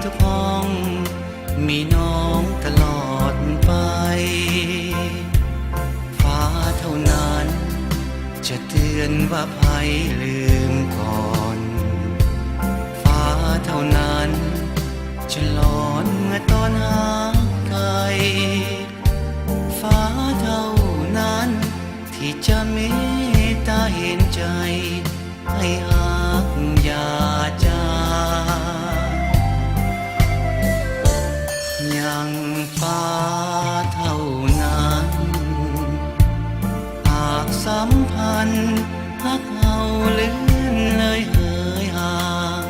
ทุกห้องมีน้องตลอดไปฟ้าเท่านั้นจะเตือนว่าภัยลืมก่อนฟ้าเท่านั้นจะหลอนเมื่อตอนหาไกลฟ้าเท่านั้นที่จะเมตตาเห็นใจให้หักอย่าจายังฟ้าเท่านั้นหากสัมพันธ์หักเฮาเลื่อนเลยเหือยห่าง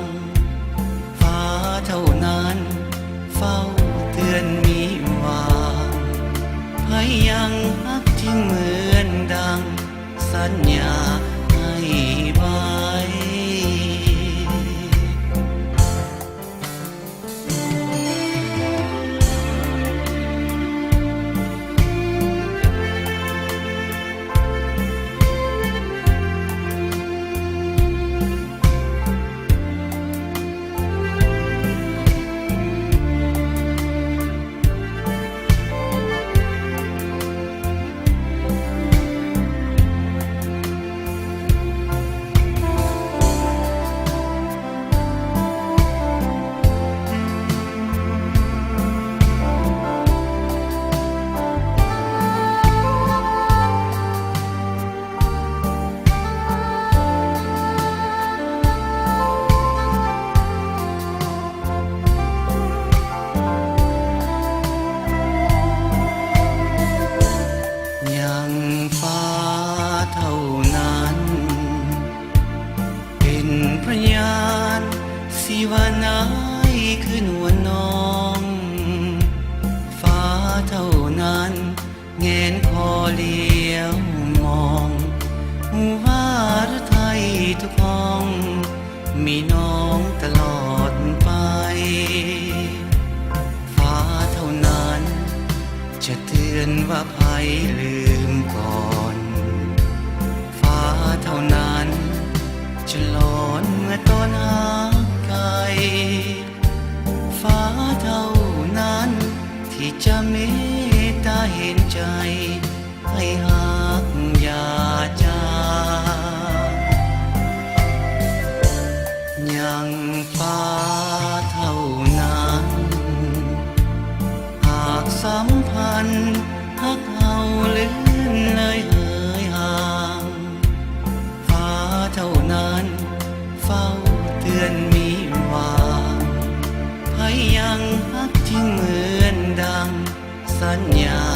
ฟ้าเท่านั้นเฝ้าเตือนมีวางให้ยังหักจริงเหมือนดังสัญญาให้ไว้ฟ้าเท่านั้นเป็นพยานสิว่านายคือนวลน้องฟ้าเท่านั้นแงนคอเลี้ยวมองว่าหรือไทยทุกห้องมีน้องตลอดไปฟ้าเท่านั้นจะเตือนว่าภัยลืมก่อนฟ้าเท่านั้นจะหลอนเมื่อตอนหาไกลฟ้าเท่านั้นที่จะเมตตาเห็นใจให้หักอย่าจายังฟ้าเท่านั้นหากสัมพันธ์หักเฮาเลื่อนเลยเหือยห่างฟ้าเท่านั้นเฝ้าเตือนมีวางให้ยังหักจริงเหมือนดังสัญญา